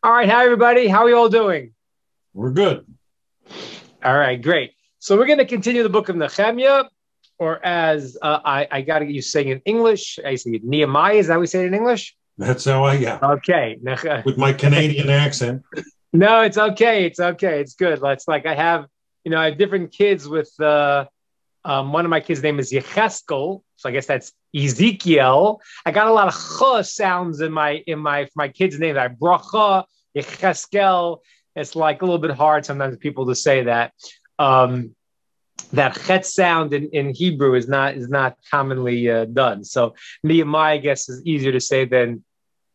All right. Hi, everybody. How are you all doing? We're good. All right. Great. So we're going to continue the book of Nehemiah, or as I got to get you saying in English, I say Nehemiah. Is that how we say it in English? That's how Okay. with my Canadian accent. No, it's okay. It's okay. It's good. It's like I have different kids with one of my kids' name is Yecheskel. So I guess that's Ezekiel. I got a lot of ch sounds in my kids' names. Like bracha, Yecheskel. It's like a little bit hard sometimes for people to say that. That chet sound in Hebrew is not commonly done. So Nehemiah, I guess, is easier to say than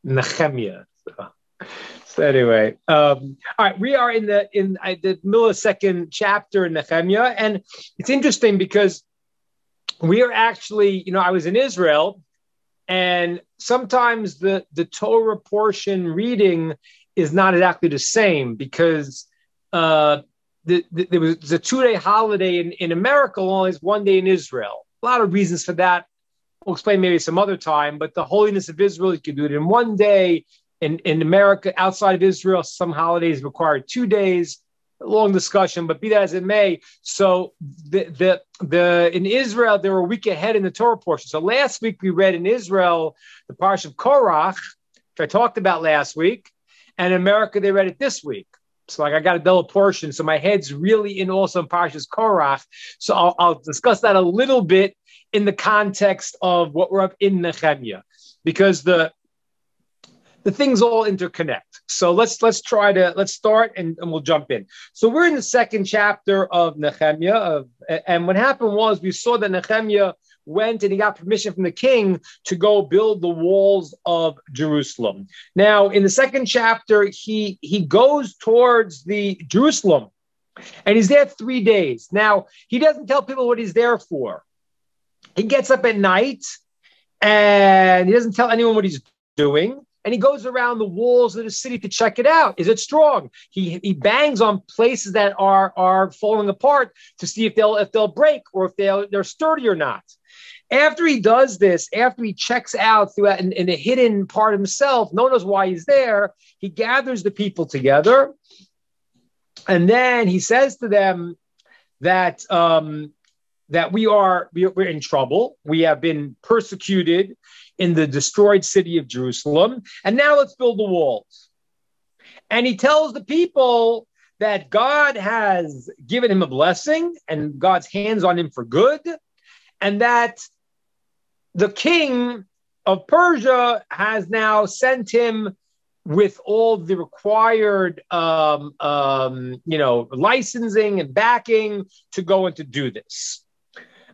Nehemiah. So anyway, all right, we are in the middle of the second chapter in Nehemiah, and it's interesting because we are actually, I was in Israel, and sometimes the Torah portion reading is not exactly the same because there was a 2-day holiday in America, only one day in Israel. A lot of reasons for that. We'll explain maybe some other time, but the holiness of Israel, you can do it in 1 day. In America, outside of Israel, some holidays require 2 days. Long discussion, but be that as it may. So in Israel, they were a week ahead in the Torah portion. So last week we read in Israel the Parsha of Korach, which I talked about last week, and in America they read it this week. So I got a double portion. So my head's really in also in Parsha's Korach. So I'll discuss that a little bit in the context of what we're up in Nehemiah, because the things all interconnect. So let's start and we'll jump in. So we're in the second chapter of Nehemiah, and what happened was we saw that Nehemiah went and he got permission from the king to go build the walls of Jerusalem. Now, in the second chapter, he goes towards the Jerusalem, and he's there 3 days. Now, he doesn't tell people what he's there for. He gets up at night, and he doesn't tell anyone what he's doing. And he goes around the walls of the city to check it out. Is it strong? He bangs on places that are falling apart to see if they'll break or if they're sturdy or not. After he does this, after he checks out throughout in a hidden part of himself, no one knows why he's there. He gathers the people together, and then he says to them that we're in trouble. We have been persecuted in the destroyed city of Jerusalem, and now let's build the walls. And he tells the people that God has given him a blessing and God's hands on him for good, and that the king of Persia has now sent him with all the required licensing and backing to go and to do this.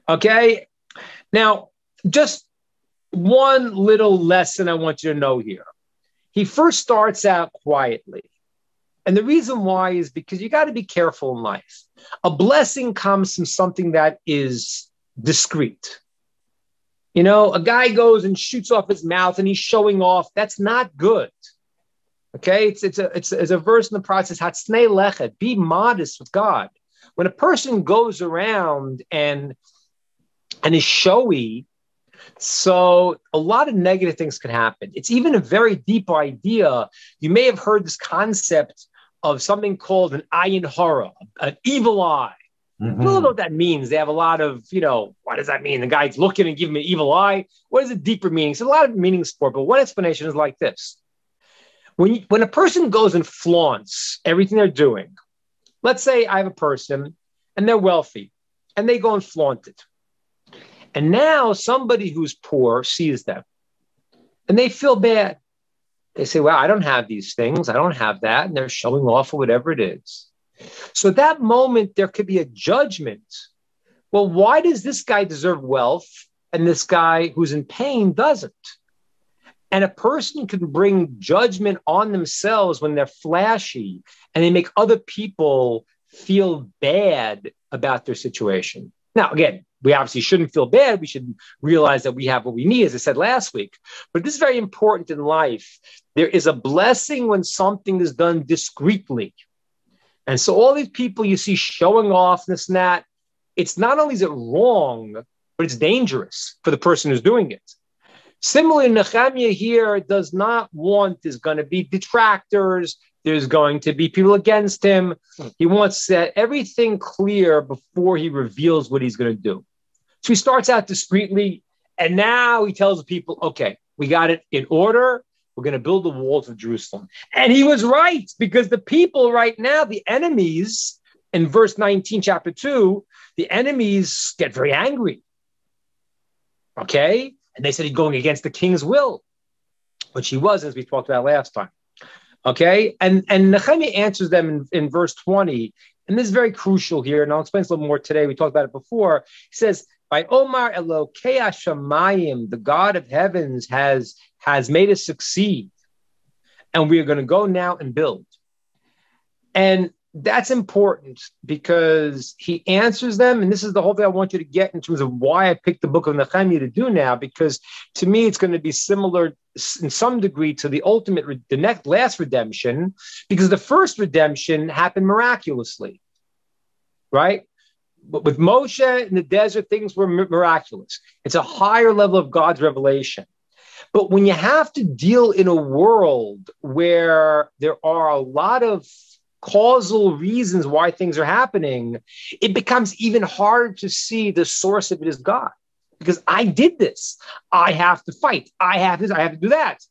Okay? Now, just one little lesson I want you to know here. He first starts out quietly. And the reason why is because you got to be careful in life. A blessing comes from something that is discreet. A guy goes and shoots off his mouth and he's showing off. That's not good. Okay? It's a verse in the process, Hatsnei lechet, be modest with God. When a person goes around and is showy, so a lot of negative things can happen. It's even a very deep idea. You may have heard this concept of something called an ayin hara, an evil eye. Mm-hmm. I don't know what that means. They have a lot of, what does that mean? The guy's looking and giving me an evil eye. What is a deeper meaning? So a lot of meanings for it, but one explanation is like this. When a person goes and flaunts everything they're doing, let's say I have a person and they're wealthy and they go and flaunt it. And now somebody who's poor sees them and they feel bad. They say, well, I don't have these things. I don't have that. And they're showing off or whatever it is. So at that moment, there could be a judgment. Well, why does this guy deserve wealth and this guy who's in pain doesn't? And a person can bring judgment on themselves when they're flashy and they make other people feel bad about their situation. Now, again, we obviously shouldn't feel bad. We should realize that we have what we need, as I said last week. But this is very important in life. There is a blessing when something is done discreetly. And so all these people you see showing off this and that, it's not only is it wrong, but it's dangerous for the person who's doing it. Similarly, Nehemiah here does not want there's going to be detractors. There's going to be people against him. He wants to set everything clear before he reveals what he's going to do. So he starts out discreetly, and now he tells the people, okay, we got it in order. We're going to build the walls of Jerusalem. And he was right, because the people right now, the enemies, in verse 19, chapter 2, the enemies get very angry. Okay? And they said he's going against the king's will, which he was, as we talked about last time. Okay? And Nehemiah answers them in verse 20, and this is very crucial here, and I'll explain this a little more today. We talked about it before. He says, by Omar Elokei Hashamayim, the God of heavens has made us succeed, and we are going to go now and build. And that's important because he answers them, and this is the whole thing I want you to get in terms of why I picked the book of Nehemiah to do now, because to me it's going to be similar in some degree to the last redemption, because the first redemption happened miraculously, right? But with Moshe in the desert, things were miraculous. It's a higher level of God's revelation. But when you have to deal in a world where there are a lot of causal reasons why things are happening, it becomes even harder to see the source of it as God. Because I did this. I have to fight. I have this. I have to do that.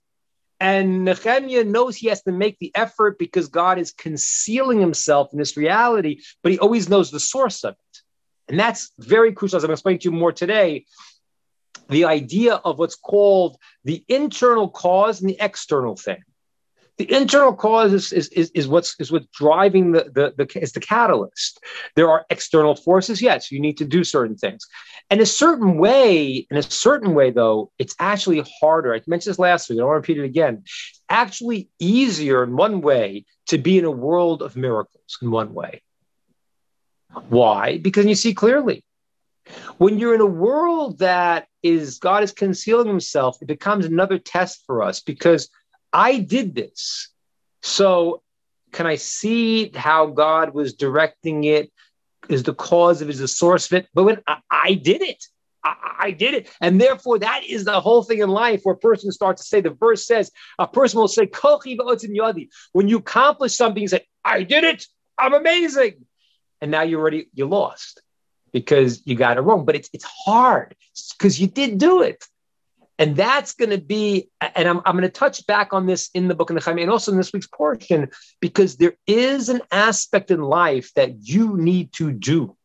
And Nehemiah knows he has to make the effort because God is concealing himself in this reality, but he always knows the source of it. And that's very crucial, as I'm going to explain to you more today, the idea of what's called the internal cause and the external thing. The internal cause is what's driving is the catalyst. There are external forces. Yes, you need to do certain things. And in a certain way, though, it's actually harder. I mentioned this last week. I don't want to repeat it again. It's actually easier in one way to be in a world of miracles in one way. Why? Because you see clearly. When you're in a world that God is concealing himself, it becomes another test for us because I did this. So can I see how God was directing it? Is the cause of it, is the source of it? But when I did it, I did it. And therefore, that is the whole thing in life where a person starts to say, the verse says, a person will say, when you accomplish something, you say, I did it. I'm amazing. And now you're lost because you got it wrong. But it's hard because you did do it. And that's going to be, and I'm going to touch back on this in the book of Nehemiah and also in this week's portion, because there is an aspect in life that you need to do.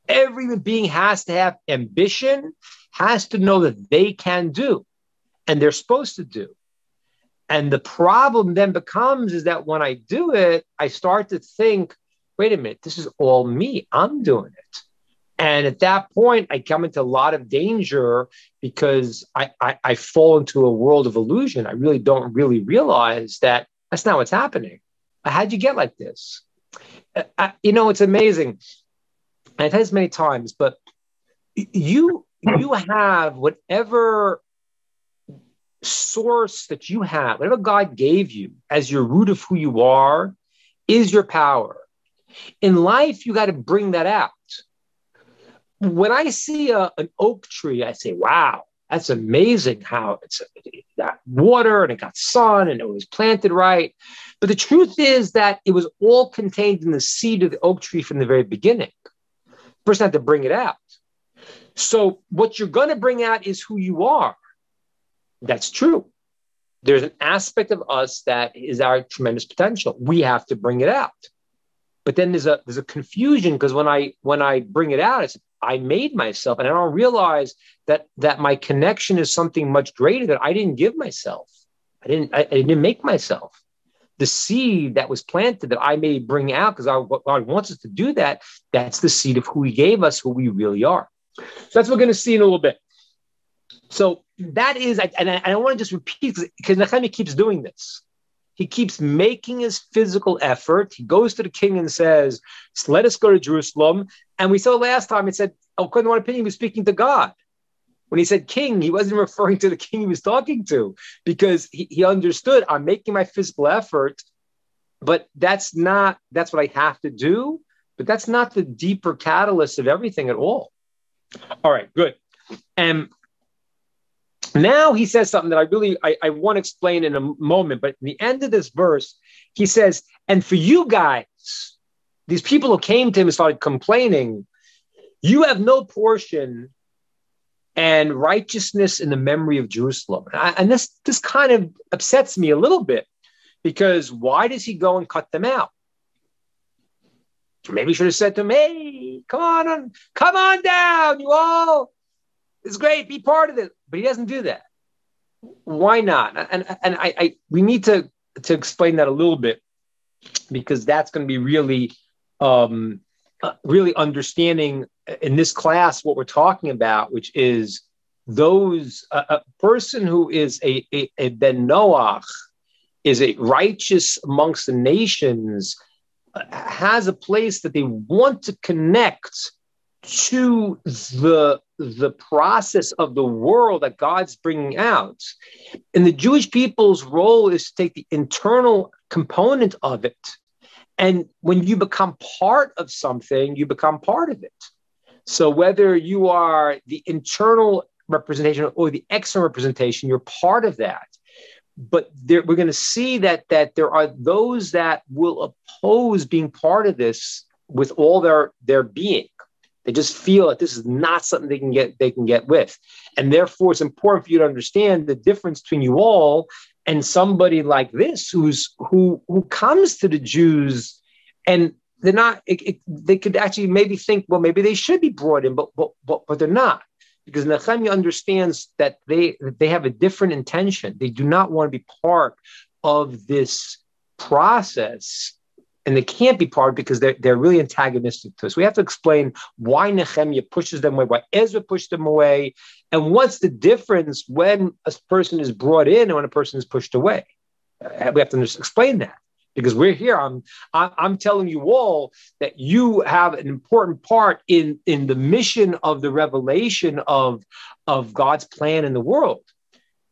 Every human being has to have ambition, has to know that they can do, and they're supposed to do. And the problem then becomes is that when I do it, I start to think, wait a minute, this is all me. I'm doing it. And at that point, I come into a lot of danger because I fall into a world of illusion. I really don't realize that that's not what's happening. How'd you get like this? It's amazing. And I've had this many times, but you have whatever source that you have, whatever God gave you as your root of who you are, is your power. In life, you got to bring that out. When I see an oak tree, I say, wow, that's amazing how it got water and it got sun and it was planted right. But the truth is that it was all contained in the seed of the oak tree from the very beginning. The person had to bring it out. So what you're going to bring out is who you are. That's true. There's an aspect of us that is our tremendous potential. We have to bring it out. But then there's a confusion because when I bring it out, I made myself, and I don't realize that my connection is something much greater that I didn't give myself. I didn't make myself. The seed that was planted that I may bring out, because God wants us to do that, that's the seed of who he gave us, who we really are. So that's what we're going to see in a little bit. So that is, and I want to just repeat, because Nehemiah keeps doing this. He keeps making his physical effort. He goes to the king and says, let us go to Jerusalem. And we saw last time, it said, according to one opinion, he was speaking to God. When he said king, he wasn't referring to the king he was talking to, because he understood, I'm making my physical effort, but that's what I have to do. But that's not the deeper catalyst of everything at all. All right, good. And Now he says something that I want to explain in a moment, but in the end of this verse, he says, and for you guys, these people who came to him and started complaining, you have no portion and righteousness in the memory of Jerusalem. And this kind of upsets me a little bit, because why does he go and cut them out? Maybe he should have said to them, hey, come on down, you all. It's great, be part of it. But he doesn't do that. Why not? And we need to explain that a little bit, because that's going to be really understanding in this class what we're talking about, which is a person who is a ben Noach, is a righteous amongst the nations, has a place that they want to connect to the process of the world that God's bringing out. And the Jewish people's role is to take the internal component of it. And when you become part of something, you become part of it. So whether you are the internal representation or the external representation, you're part of that. But we're going to see that there are those that will oppose being part of this with all their being. They just feel that this is not something they can get with. And therefore, it's important for you to understand the difference between you all and somebody like this who comes to the Jews, and they're not. They could actually maybe think, well, maybe they should be brought in, but they're not, because Nehemiah understands that they have a different intention. They do not want to be part of this process. And they can't be part because they're really antagonistic to us. We have to explain why Nehemiah pushes them away, why Ezra pushed them away, and what's the difference when a person is brought in and when a person is pushed away. We have to explain that, because we're here. I'm telling you all that you have an important part in the mission of the revelation of God's plan in the world.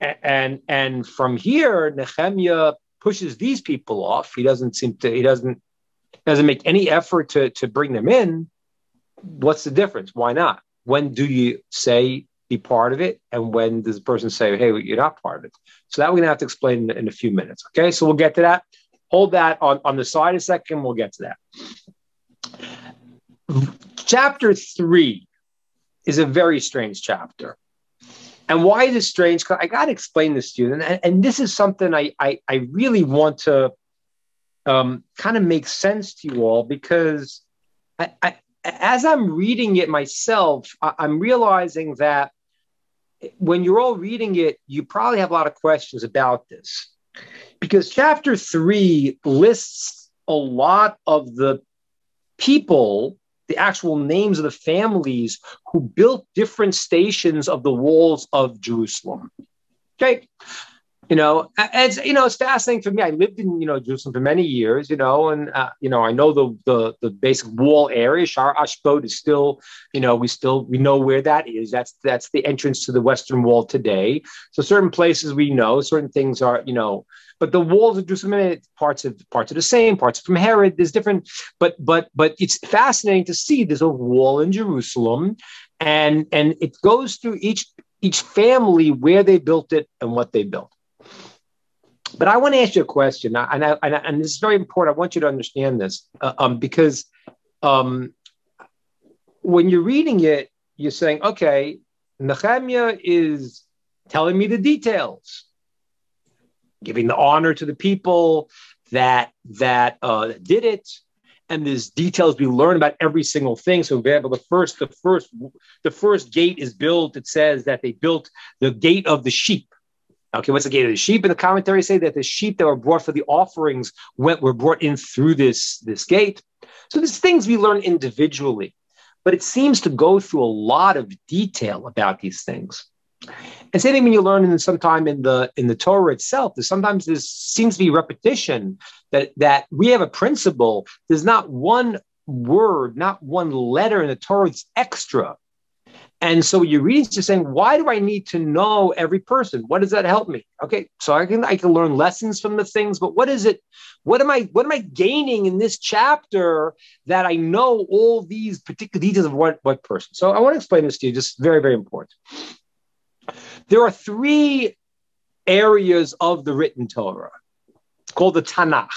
And from here, Nehemiah pushes these people off. He doesn't make any effort to bring them in. What's the difference? Why not? When do you say be part of it, and when does the person say, hey, you're not part of it? So that we're going to have to explain in a few minutes. Okay, so we'll get to that. Hold that on the side a second. We'll get to that. Chapter 3 is a very strange chapter. And why is it strange? Because I got to explain this to you. And this is something I really want to kind of make sense to you all, because as I'm reading it myself, I'm realizing that when you're all reading it, you probably have a lot of questions about this. Because chapter 3 lists a lot of the people, the actual names of the families who built different stations of the walls of Jerusalem. Okay. It's fascinating for me. I lived in, Jerusalem for many years, and, I know the basic wall area. Shar Ashbod is still, we know where that is. That's the entrance to the Western Wall today. So certain places we know, certain things are, but the walls of Jerusalem, parts are the same, parts from Herod, there's different, but it's fascinating to see there's a wall in Jerusalem, and it goes through each family where they built it and what they built. But I want to ask you a question, and this is very important. I want you to understand this, because when you're reading it, you're saying, okay, Nehemiah is telling me the details, giving the honor to the people that did it, and there's details we learn about every single thing. So, for example, the first gate is built. It says that they built the gate of the sheep. Okay, what's the gate of the sheep? And the commentaries say that the sheep that were brought for the offerings were brought in through this gate. So there's things we learn individually, but it seems to go through a lot of detail about these things. And same thing when you learn sometime in the Torah itself, sometimes there seems to be repetition that we have a principle. There's not one word, not one letter in the Torah that's extra. And so you're reading, just saying, why do I need to know every person? What does that help me? Okay, so I can learn lessons from the things, but what is it? What am I gaining in this chapter that I know all these particular details of what person? So I want to explain this to you, just very, very important. There are three areas of the written Torah. It's called the Tanakh.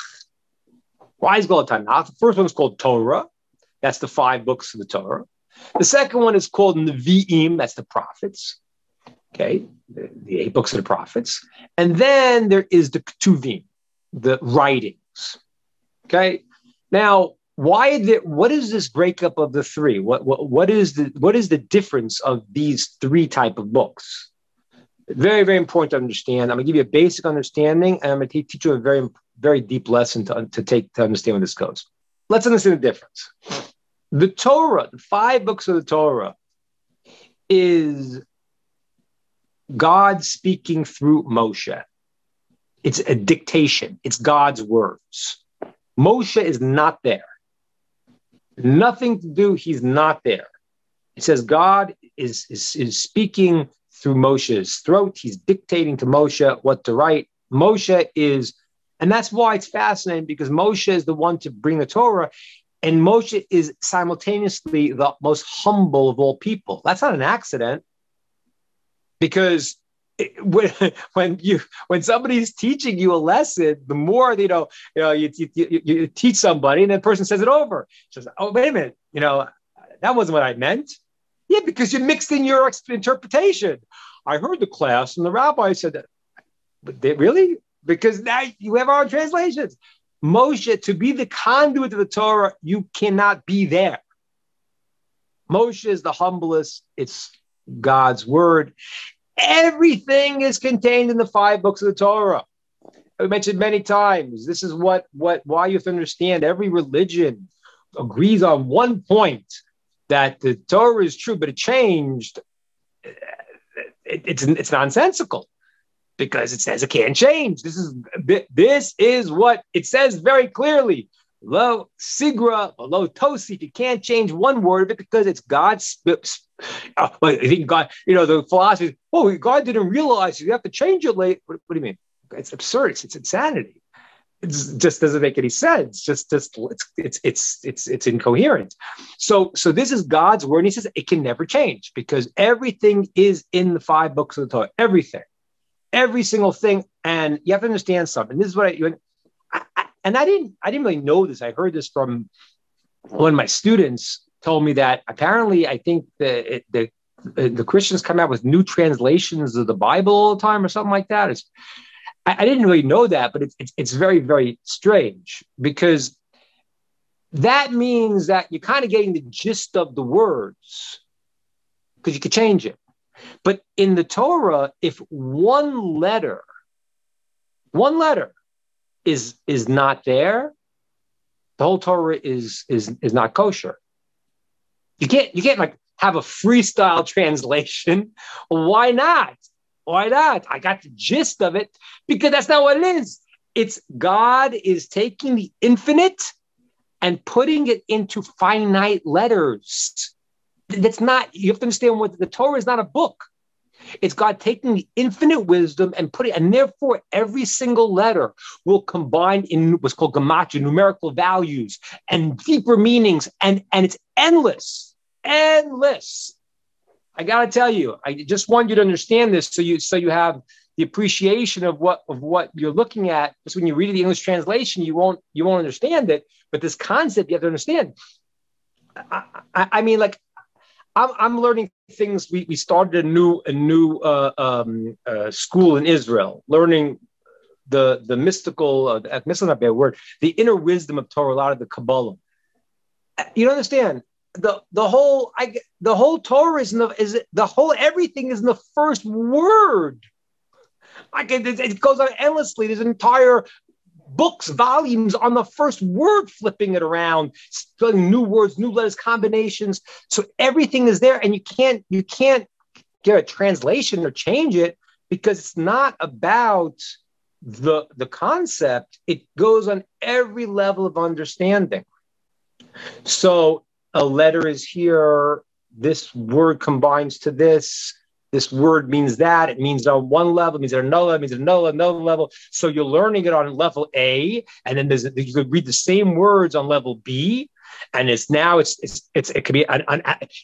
Why is it called Tanakh? The first one is called Torah. That's the 5 books of the Torah. The second one is called Nevi'im. That's the prophets. Okay, the 8 books of the prophets. And then there is the Ketuvim, the writings. Okay, now what is this breakup of the three? What is the difference of these 3 type of books? Very, very important to understand. I'm going to give you a basic understanding, and I'm going to teach you a very, very deep lesson to understand where this goes. Let's understand the difference. The Torah, the 5 books of the Torah, is God speaking through Moshe. It's a dictation. It's God's words. Moshe is not there. Nothing to do. He's not there. It says God is speaking through Moshe's throat. He's dictating to Moshe what to write. Moshe is, and that's why it's fascinating, because Moshe is the one to bring the Torah, and Moshe is simultaneously the most humble of all people. That's not an accident, because when somebody's teaching you a lesson, the more you teach somebody, and that person says it over. She says, "Oh, wait a minute, that wasn't what I meant." Yeah, because you mixed in your interpretation. I heard the class, and the rabbi said that. But really? Because now you have our own translations. Moshe, to be the conduit of the Torah, you cannot be there. Moshe is the humblest. It's God's word. Everything is contained in the 5 books of the Torah. I mentioned many times. This is why you have to understand. Every religion agrees on one point, that the Torah is true, but it changed. It's nonsensical, because it says it can't change. This is what it says very clearly. Lo sigra, lo tosif. You can't change one word of it, because it's God's. I think God, the philosophy. Oh, God didn't realize you have to change it later. What do you mean? It's absurd. It's insanity. It just doesn't make any sense. It's incoherent. So this is God's word, and He says it can never change, because everything is in the 5 books of the Torah. Every single thing. And you have to understand something. This is what I didn't really know this. I heard this from one of my students. Told me that apparently, I think the Christians come out with new translations of the Bible all the time, or something like that. I didn't really know that, but it's very, very strange, because that means that you're kind of getting the gist of the words, because you could change it. But in the Torah, if one letter is not there, the whole Torah is not kosher. You can't like have a freestyle translation. Why not? I got the gist of it, because that's not what it is. It's God is taking the infinite and putting it into finite letters. That's not, you have to understand what the Torah is not a book. It's God taking the infinite wisdom and putting, and therefore every single letter will combine in what's called gematria, numerical values, and deeper meanings, and it's endless. I got to tell you, I just want you to understand this, so you have the appreciation of what you're looking at. Just when you read the English translation, you won't understand it, but this concept you have to understand. I mean, like, I'm learning things. We started a new school in Israel, learning the mystical, mystical not a bad word, the inner wisdom of Torah, a lot of the Kabbalah. You don't understand. The whole Torah everything is in the first word. Like it goes on endlessly. There's entire books, volumes on the first word, flipping it around, spelling new words, new letters, combinations. So everything is there, and you can't get a translation or change it, because it's not about the concept. It goes on every level of understanding. So a letter is here. This word combines to this. This word means that. It means on one level, it means at another level, it means at another level. So you're learning it on level A, and then you could read the same words on level B. and it could be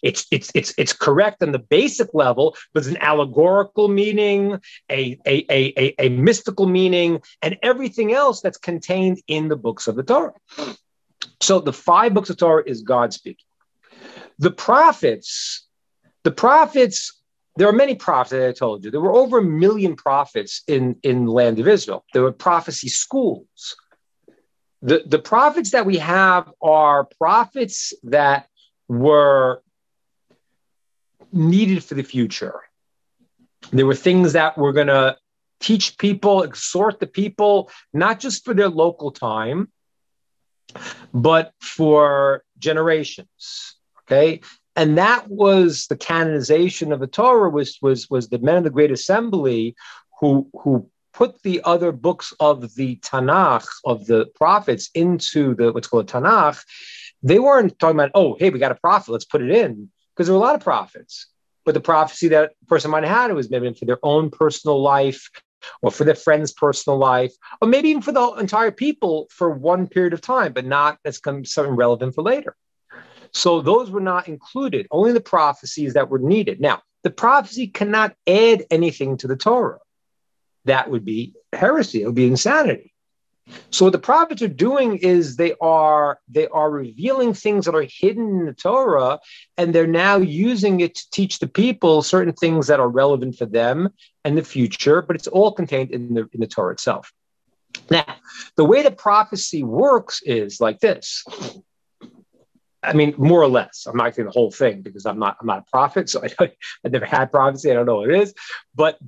it's correct on the basic level, but it's an allegorical meaning, a mystical meaning, and everything else that's contained in the books of the Torah. So the 5 books of Torah is God speaking. The prophets. There are many prophets, as I told you. There were over 1 million prophets in the land of Israel. There were prophecy schools. The prophets that we have are prophets that were needed for the future. There were things that were going to teach people, exhort the people, not just for their local time, but for generations. Okay? And that was the canonization of the Torah, was the men of the Great Assembly who put the other books of the Tanakh, of the prophets, into what's called Tanakh. They weren't talking about, oh, hey, we got a prophet, let's put it in, because there were a lot of prophets. But the prophecy that a person might have had was maybe for their own personal life, or for their friend's personal life, or maybe even for the entire people for one period of time, but not that's something relevant for later. So those were not included, only the prophecies that were needed. Now, the prophecy cannot add anything to the Torah. That would be heresy. It would be insanity. So what the prophets are doing is they are revealing things that are hidden in the Torah, and they're now using it to teach the people certain things that are relevant for them and the future, but it's all contained in the Torah itself. Now, the way the prophecy works is like this. I mean, more or less. I'm not saying the whole thing because I'm not a prophet, so I've never had prophecy. I don't know what it is, but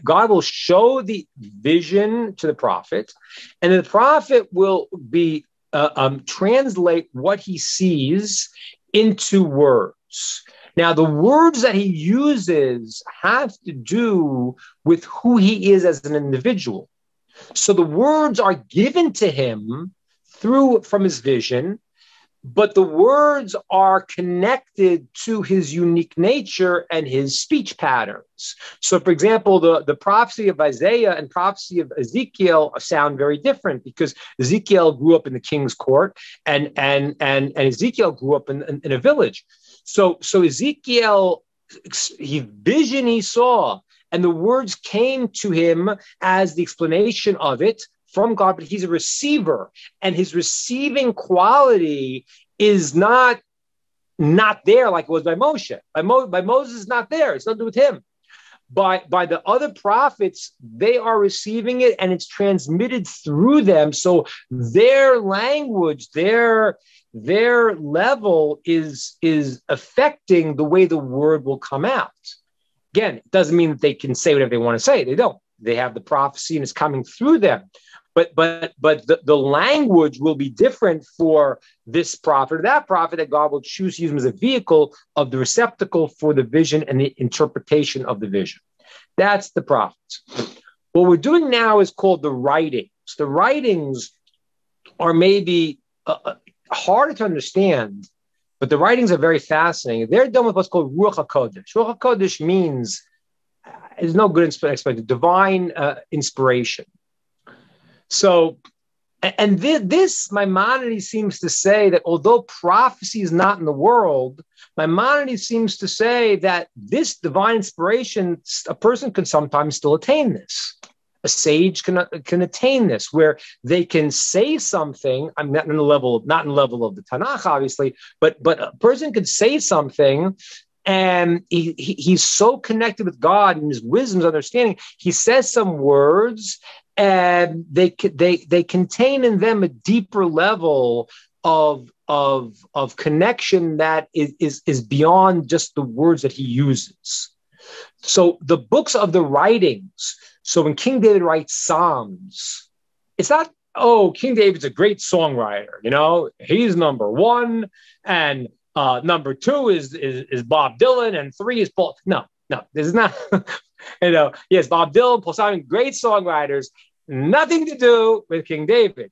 God will show the vision to the prophet, and the prophet will be translate what he sees into words. Now, the words that he uses have to do with who he is as an individual. So the words are given to him from his vision, but the words are connected to his unique nature and his speech patterns. So, for example, the prophecy of Isaiah and prophecy of Ezekiel sound very different, because Ezekiel grew up in the king's court, and Ezekiel grew up in a village. So Ezekiel, vision he saw, and the words came to him as the explanation of it from God, but he's a receiver, and his receiving quality is not there like it was by Moshe. By Moses, is not there. It's nothing to do with him. By the other prophets, they are receiving it, and it's transmitted through them. So their language, their level is affecting the way the word will come out. Again, it doesn't mean that they can say whatever they want to say. They don't. They have the prophecy, and it's coming through them. But the language will be different for this prophet or that prophet, that God will choose to use him as a vehicle of the receptacle for the vision and the interpretation of the vision. That's the prophets. What we're doing now is called the writings. The writings are maybe harder to understand, but the writings are very fascinating. They're done with what's called Ruach HaKodesh. Ruach HaKodesh means, there's no good explanation, divine inspiration. So, and this Maimonides seems to say that although prophecy is not in the world, Maimonides seems to say that this divine inspiration, a person can sometimes still attain this. A sage can attain this, where they can say something. I'm not in the level of the Tanakh, obviously, but a person could say something, and he's so connected with God and his wisdom, his understanding. He says some words, and they contain in them a deeper level of connection that is beyond just the words that he uses. So the books of the writings. So when King David writes Psalms, it's not, oh, King David's a great songwriter, he's number one, and number two is Bob Dylan, and three is Paul. No, this is not. Yes, Bob Dylan, Paul Simon, great songwriters, nothing to do with King David.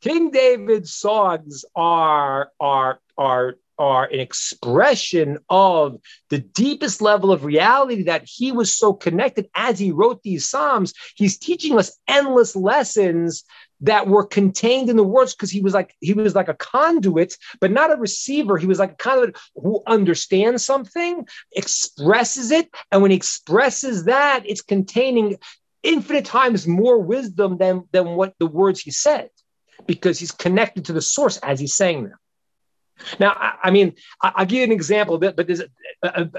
King David's songs are an expression of the deepest level of reality, that he was so connected as he wrote these Psalms. He's teaching us endless lessons that were contained in the words, because he was like a conduit, but not a receiver. He was like a conduit who understands something, expresses it, and when he expresses that, it's containing infinite times more wisdom than what the words he said, because he's connected to the source as he's saying them. Now, I'll give you an example, but there's an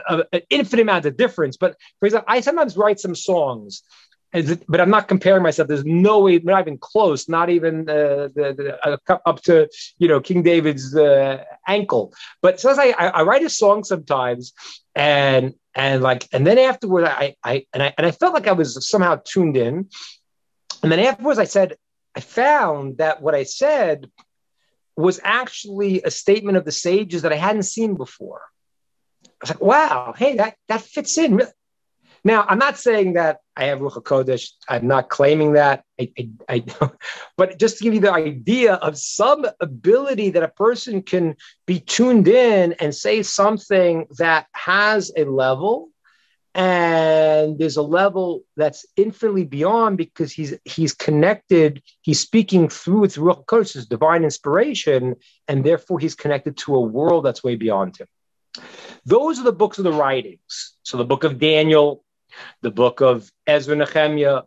infinite amount of difference. But for example, I sometimes write some songs, but I'm not comparing myself. There's no way, not even close, not even up to King David's ankle. But so I write a song sometimes, and then afterward, I felt like I was somehow tuned in, and then afterwards I found that what I said was actually a statement of the sages that I hadn't seen before. I was like, wow, hey, that fits in. Now, I'm not saying that I have Ruach HaKodesh. I'm not claiming that. I don't. But just to give you the idea of some ability that a person can be tuned in and say something that has a level, and there's a level that's infinitely beyond, because he's connected, he's speaking through Ruach HaKodesh, his divine inspiration, and therefore he's connected to a world that's way beyond him. Those are the books of the writings. So the book of Daniel, the book of Ezra, Nehemiah.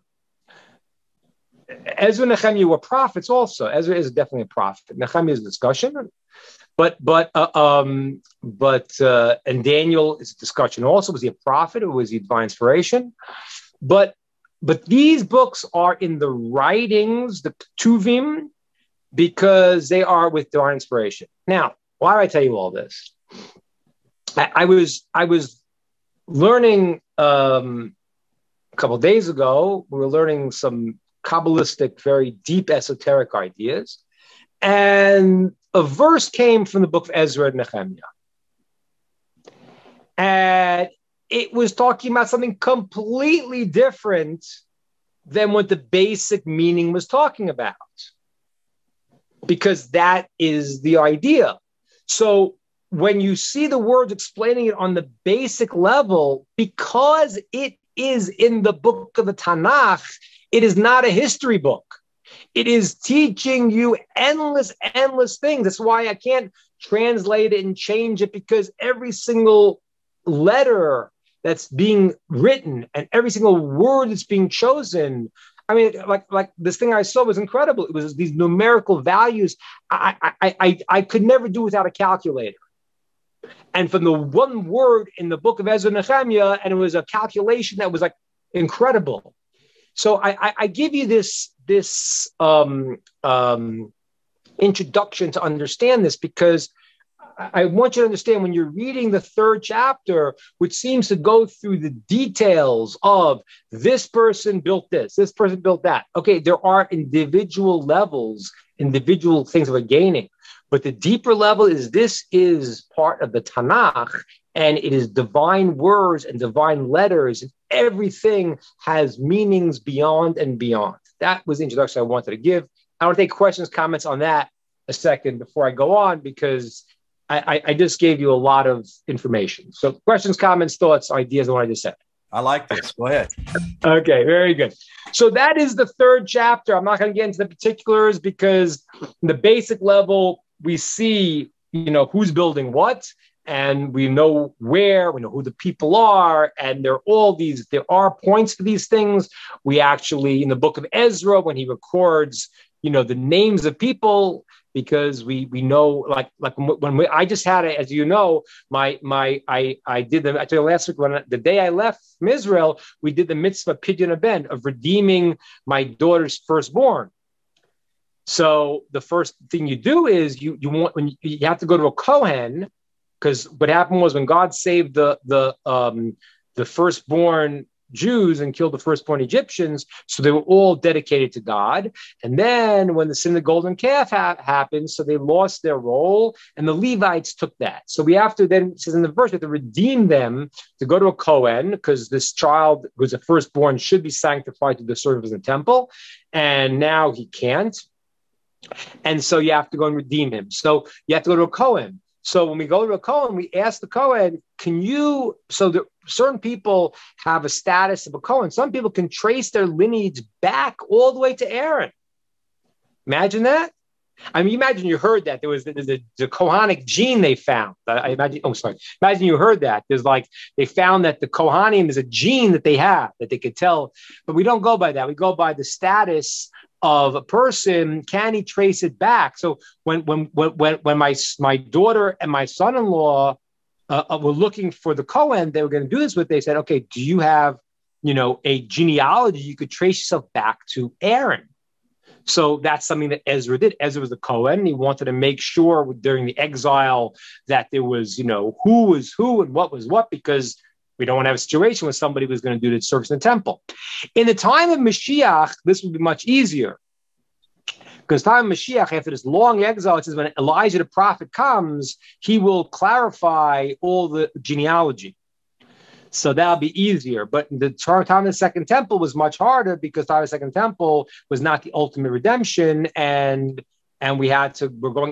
Ezra and Nehemiah were prophets also. Ezra is definitely a prophet. Nehemiah is a discussion. But and Daniel is a discussion also. Was he a prophet or was he divine inspiration? But these books are in the writings, the Ketuvim, because they are with divine inspiration. Now, why do I tell you all this? I was learning a couple of days ago. We were learning some Kabbalistic, very deep esoteric ideas, and a verse came from the book of Ezra and Nehemiah. And it was talking about something completely different than what the basic meaning was talking about, because that is the idea. So when you see the words explaining it on the basic level, because it is in the book of the Tanakh, it is not a history book. It is teaching you endless things. That's why I can't translate it and change it, because every single letter that's being written and every single word that's being chosen, I mean, like this thing I saw was incredible. It was these numerical values. I could never do without a calculator. And from the one word in the book of Ezra and Nehemiah, and it was a calculation that was like incredible. So I give you this introduction to understand this, because I want you to understand, when you're reading the third chapter, which seems to go through the details of this person built this person built that. Okay, there are individual levels, individual things that we're gaining. But the deeper level is, this is part of the Tanakh, and it is divine words and divine letters, and everything has meanings beyond and beyond. That was the introduction I wanted to give. I want to take questions, comments on that a second before I go on, because I just gave you a lot of information. So questions, comments, thoughts, ideas on what I just said. I like this. Go ahead. Okay, very good. So that is the third chapter. I'm not going to get into the particulars, because the basic level, we see, who's building what, and we know where, we know who the people are, and there are points for these things. We actually, in the book of Ezra, when he records, the names of people, because we know, like when I just had it, as you know, I did I told you last week, the day I left from Israel, we did the mitzvah Pidyon Haben of redeeming my daughter's firstborn. So the first thing you do is you have to go to a Kohen, because what happened was, when God saved the firstborn Jews and killed the firstborn Egyptians, so they were all dedicated to God. And then when the sin of the golden calf happened, so they lost their role, and the Levites took that. So we have to then, it says in the verse, we have to redeem them to go to a Kohen, because this child who was a firstborn should be sanctified to the service in the temple, and now he can't. And so you have to go and redeem him. So you have to go to a Kohen. So when we go to a Kohen, we ask the Kohen, certain people have a status of a Kohen. Some people can trace their lineage back all the way to Aaron. Imagine that. I mean, imagine you heard that there was the Kohanic gene they found. I imagine. Oh, sorry. Imagine you heard that. There's like they found that the Kohanim is a gene that they have that they could tell, but we don't go by that. We go by the status of a person. Can he trace it back? So when my daughter and my son-in-law were looking for the Kohen they were going to do this with, they said, okay, do you have a genealogy you could trace yourself back to Aaron? So that's something that Ezra did. Ezra was the Kohen. He wanted to make sure during the exile that there was, who was who and what was what, because we don't want to have a situation where somebody was going to do the service in the temple. In the time of Mashiach, this would be much easier. Because time of Mashiach, after this long exile, it says when Elijah the prophet comes, he will clarify all the genealogy. So that'll be easier. But the time of the Second Temple was much harder because time of the Second Temple was not the ultimate redemption, and we had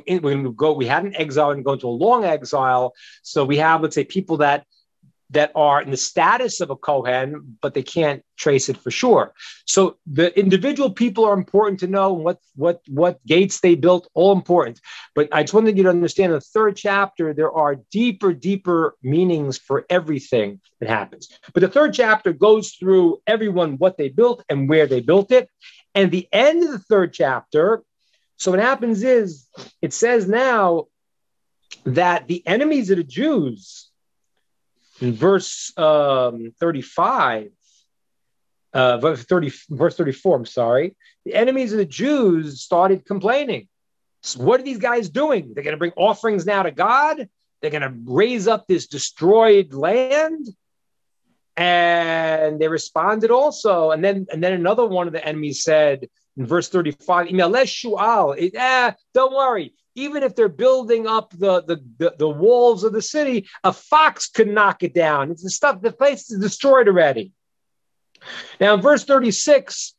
we had an exile and go into a long exile. So we have, let's say, people that are in the status of a Kohen, but they can't trace it for sure. So the individual people are important to know what gates they built, all important. But I just wanted you to understand in the third chapter, there are deeper meanings for everything that happens. But the third chapter goes through everyone, what they built and where they built it. And the end of the third chapter, so what happens is, it says now that the enemies of the Jews, in verse 35, verse 34, I'm sorry, the enemies of the Jews started complaining. So what are these guys doing? They're going to bring offerings now to God? They're going to raise up this destroyed land? And they responded also. And then another one of the enemies said in verse 35, don't worry. Even if they're building up the walls of the city, a fox could knock it down. It's the place is destroyed already. Now, in verse 36,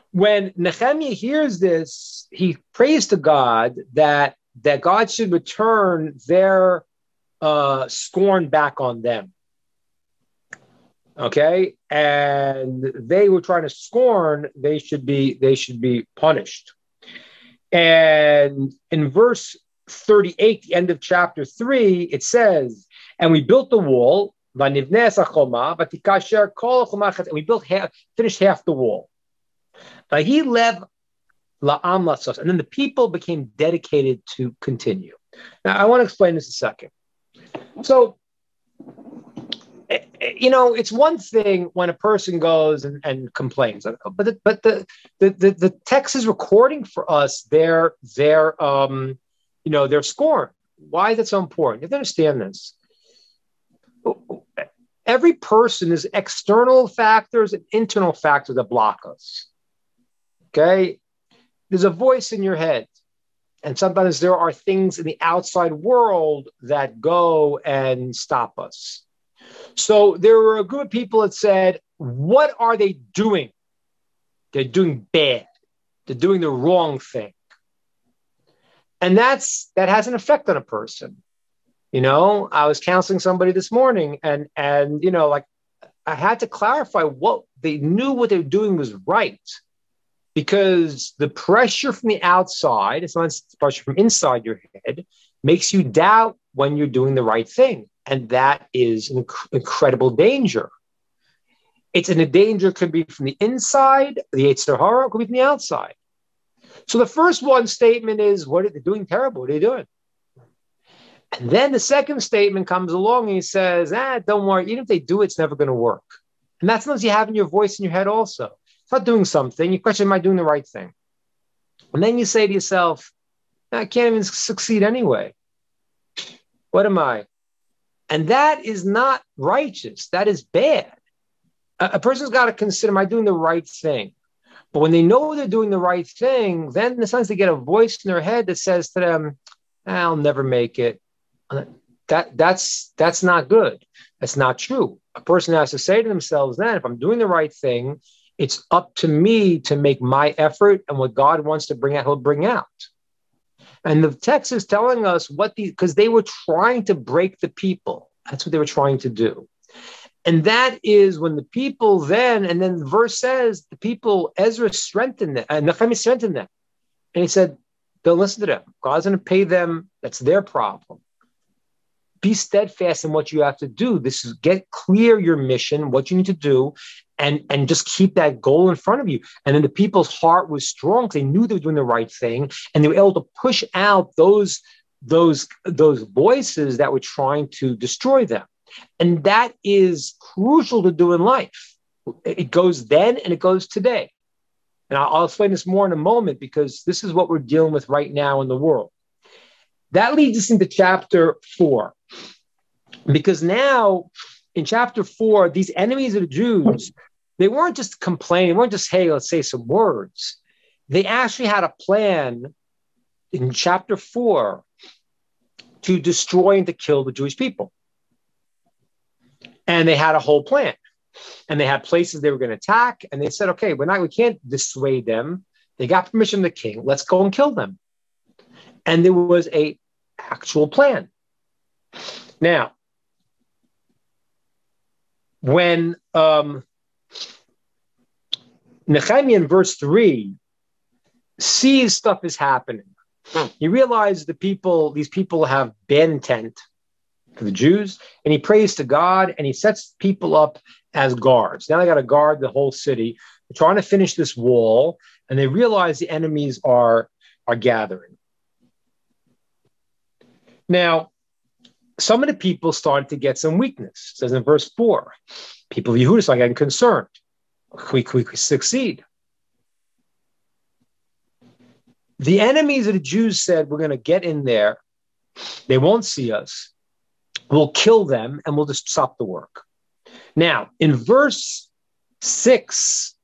when Nehemiah hears this, he prays to God that God should return their scorn back on them. Okay, and they were trying to scorn; they should be punished. And in verse 38, the end of chapter 3, it says, and we built the wall, and we finished half the wall. And then the people became dedicated to continue. Now, I want to explain this a second. So, it's one thing when a person goes and complains, but the text is recording for us their scorn. Why is it so important? You have to understand this. Every person is external factors and internal factors that block us. Okay, there's a voice in your head, and sometimes there are things in the outside world that go and stop us. So there were a group of people that said, what are they doing? They're doing bad. They're doing the wrong thing. And that has an effect on a person. I was counseling somebody this morning and I had to clarify what they knew what they were doing was right. Because the pressure from the outside, it's not pressure from inside your head, makes you doubt when you're doing the right thing. And that is an incredible danger. A danger could be from the inside, the Yetzer Hara, it could be from the outside. So the first one statement is, what are they doing terrible? What are they doing? And then the second statement comes along and he says, don't worry, even if they do, it's never going to work. And that's something you have in your voice in your head also. It's not doing something. You question, am I doing the right thing? And then you say to yourself, I can't even succeed anyway. What am I? And that is not righteous. That is bad. A person's got to consider, am I doing the right thing? But when they know they're doing the right thing, then in a sense they get a voice in their head that says to them, I'll never make it. That's not good. That's not true. A person has to say to themselves then, if I'm doing the right thing, it's up to me to make my effort, and what God wants to bring out, he'll bring out. And the text is telling us because they were trying to break the people. That's what they were trying to do. And that is when the people and then the verse says, the people, Ezra strengthened them, and Nehemiah strengthened them. And he said, don't listen to them. God's going to pay them. That's their problem. Be steadfast in what you have to do. This is get clear your mission, what you need to do, and just keep that goal in front of you. And then the people's heart was strong because they knew they were doing the right thing, and they were able to push out those voices that were trying to destroy them. And that is crucial to do in life. It goes then and it goes today. And I'll explain this more in a moment because this is what we're dealing with right now in the world. That leads us into chapter 4. Because now in chapter 4, these enemies of the Jews, they weren't just complaining, they weren't just, hey, let's say some words. They actually had a plan in chapter 4 to destroy and to kill the Jewish people. And they had a whole plan. And they had places they were going to attack. And they said, okay, we can't dissuade them. They got permission from the king. Let's go and kill them. And there was an actual plan. Now, when Nehemiah in verse 3 sees stuff is happening, he realizes these people have bad intent for the Jews, and he prays to God, and he sets people up as guards. Now they got to guard the whole city. They're trying to finish this wall, and they realize the enemies are gathering. Now, some of the people started to get some weakness. It says in verse 4, people of Yehuda started getting concerned. We succeed. The enemies of the Jews said, we're going to get in there. They won't see us. We'll kill them, and we'll just stop the work. Now, in verse 6,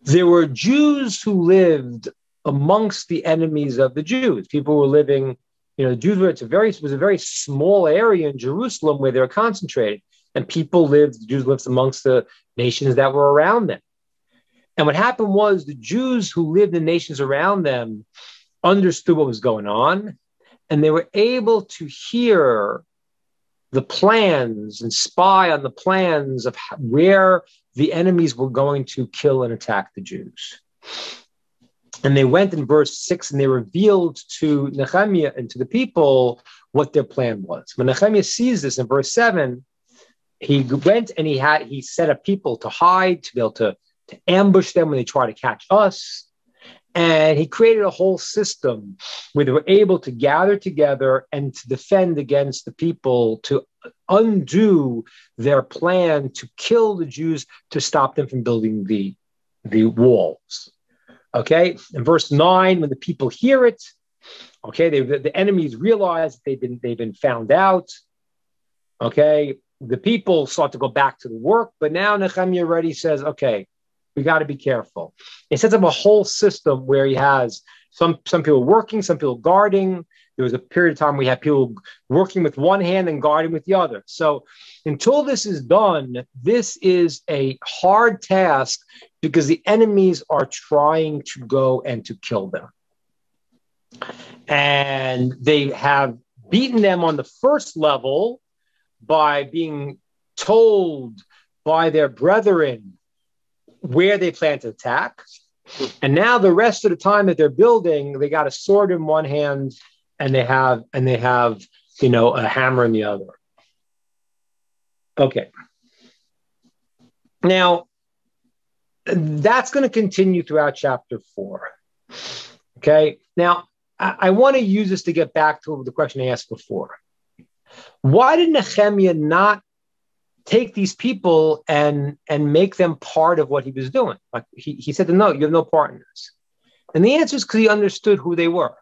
there were Jews who lived amongst the enemies of the Jews. People were living, the Jews were, it was a very small area in Jerusalem where they were concentrated. And the Jews lived amongst the nations that were around them. And what happened was the Jews who lived in nations around them understood what was going on, and they were able to hear the plans and spy on the plans of where the enemies were going to kill and attack the Jews. And they went in verse 6 and they revealed to Nehemiah and to the people what their plan was. When Nehemiah sees this in verse 7, he went and he set up people to hide, to be able to ambush them when they try to catch us. And he created a whole system where they were able to gather together and to defend against the people, to undo their plan to kill the Jews, to stop them from building the walls. Okay, in verse 9, when the people hear it, okay, the enemies realize they've been found out. Okay, the people start to go back to the work, but now Nehemiah already says, okay, we got to be careful. He sets up a whole system where he has some people working, some people guarding. There was a period of time we had people working with one hand and guarding with the other. So until this is done, this is a hard task because the enemies are trying to go and to kill them. And they have beaten them on the first level by being told by their brethren where they plan to attack. And now the rest of the time that they're building, they got a sword in one hand and they have a hammer in the other. Okay. Now, that's going to continue throughout chapter 4. Okay. Now, I want to use this to get back to the question I asked before. Why did Nehemiah not take these people and make them part of what he was doing? Like he said to them, no, you have no part in this. And the answer is because he understood who they were.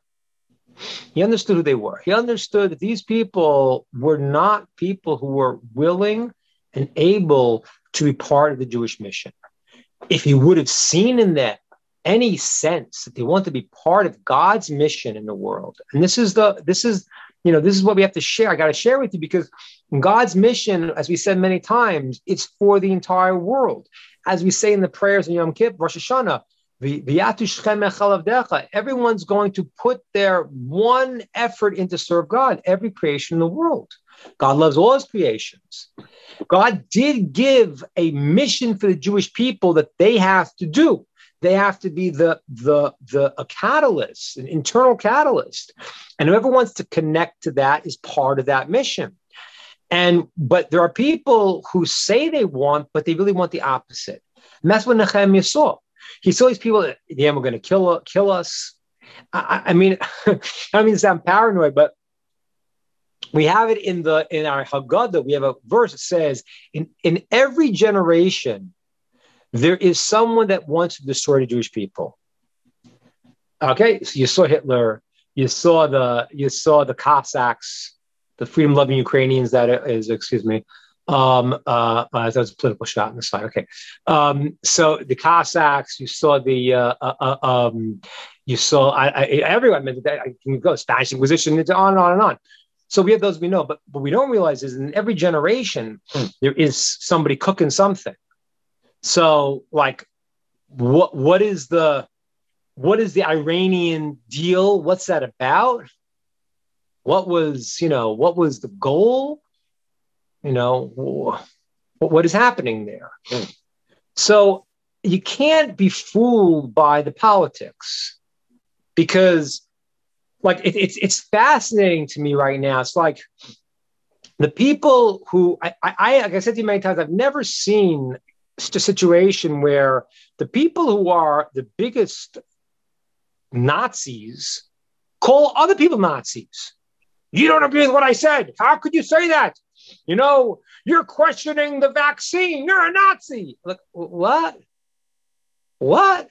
He understood who they were. He understood that these people were not people who were willing and able to be part of the Jewish mission. If he would have seen in them any sense that they want to be part of God's mission in the world, and this is what we have to share. I got to share with you because God's mission, as we said many times, it's for the entire world. As we say in the prayers in Yom Kippur, Rosh Hashanah, everyone's going to put their one effort into serve God, every creation in the world. God loves all his creations. God did give a mission for the Jewish people that they have to do. They have to be a catalyst, an internal catalyst. And whoever wants to connect to that is part of that mission. But there are people who say they want, but they really want the opposite. And that's what Nehemiah saw. He saw these people that, yeah, we're going to kill us. I mean, I don't mean to sound paranoid, but we have it in our Haggadah. We have a verse that says, in every generation, there is someone that wants to destroy the Jewish people. Okay, so you saw Hitler, you saw the Cossacks, the freedom-loving Ukrainians. That was a political shot on the side. Okay, so the Cossacks, you saw everyone. I can go Spanish Inquisition, it's on and on and on. So we have those we know, but what we don't realize is in every generation there is somebody cooking something. So, like, what is the Iranian deal? What's that about? What was the goal? What is happening there? So you can't be fooled by the politics, because, like, it's fascinating to me right now. It's like the people who like I said to you many times, I've never seen a situation where the people who are the biggest Nazis call other people Nazis. You don't agree with what I said. How could you say that? You're questioning the vaccine. You're a Nazi. Like, what? What?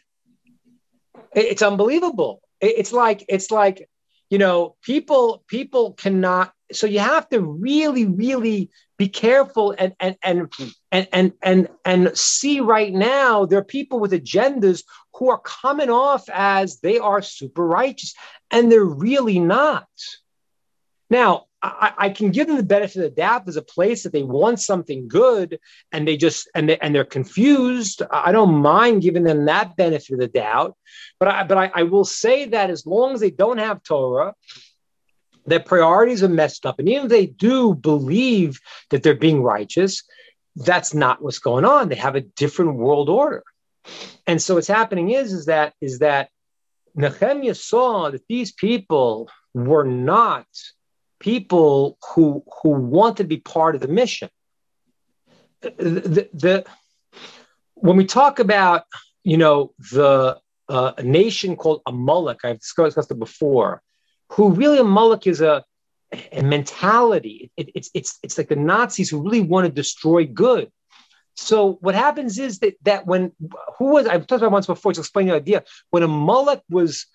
It's unbelievable. It's like people cannot. So you have to really, really be careful and see right now there are people with agendas who are coming off as they are super righteous, and they're really not. Now, I can give them the benefit of the doubt. There's a place that they want something good, and they're confused. I don't mind giving them that benefit of the doubt, but I will say that as long as they don't have Torah, their priorities are messed up, and even if they do believe that they're being righteous, that's not what's going on. They have a different world order, and so what's happening is that Nehemiah saw that these people were not people who want to be part of the mission. When we talk about a nation called Amalek, I've discussed it before, who really Amalek is a mentality. It's like the Nazis who really want to destroy good. So what happens is that I've talked about once before to explain the idea, when Amalek was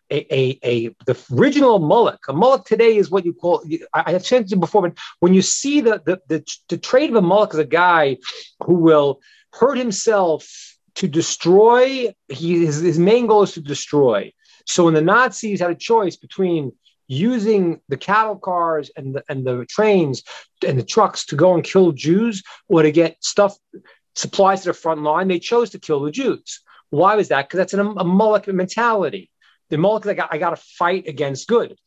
the original Amalek. Amalek today is what you call, I have said it before, but when you see the trait of Amalek as a guy who will hurt himself to destroy, his main goal is to destroy. So when the Nazis had a choice between using the cattle cars and the trains and the trucks to go and kill Jews, or to get supplies to the front line, they chose to kill the Jews. Why was that? Because that's a Amalek mentality. The Amalek is like, I got to fight against good.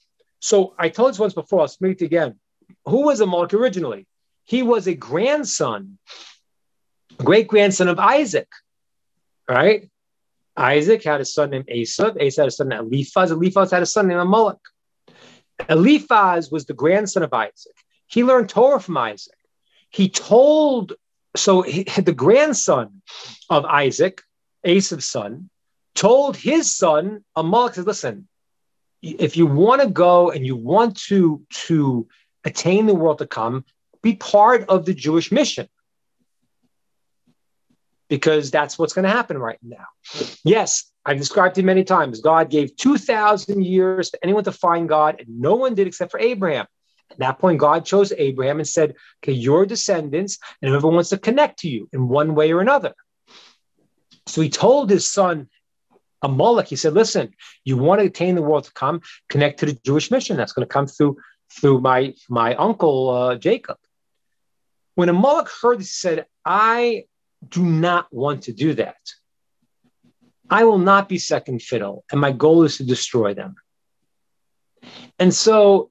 So I told this once before, I'll speak it again. Who was Amalek originally? He was a great-grandson of Isaac, right? Isaac had a son named Esav. Esav had a son named Eliphaz. Eliphaz had a son named Amalek. Eliphaz was the grandson of Isaac. He learned Torah from Isaac. The grandson of Isaac, Esav's son, told his son, Amalek, said, listen, if you want to go and you want to attain the world to come, be part of the Jewish mission. Because that's what's going to happen right now. Yes, I've described it many times. God gave 2,000 years for anyone to find God, and no one did except for Abraham. At that point, God chose Abraham and said, okay, your descendants, and whoever wants to connect to you in one way or another. So he told his son, Amalek, he said, listen, you want to attain the world to come, connect to the Jewish mission. That's going to come through my uncle, Jacob. When Amalek heard this, he said, I do not want to do that. I will not be second fiddle, and my goal is to destroy them. And so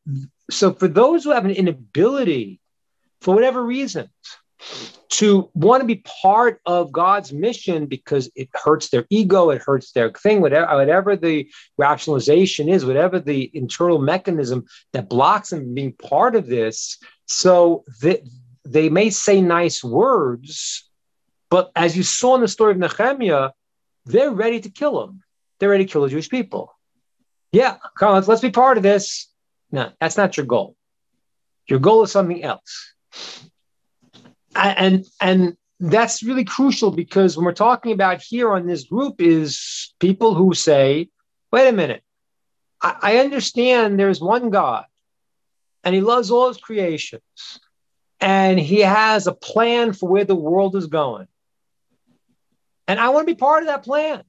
for those who have an inability, for whatever reasons, to want to be part of God's mission because it hurts their ego, it hurts their thing, whatever the rationalization is, whatever the internal mechanism that blocks them from being part of this. So they may say nice words, but as you saw in the story of Nehemiah, they're ready to kill him. They're ready to kill the Jewish people. Yeah, come on, let's be part of this. No, that's not your goal. Your goal is something else. And that's really crucial, because when we're talking about here on this group is people who say, wait a minute, I understand there's one God and he loves all his creations and he has a plan for where the world is going. And I want to be part of that plan.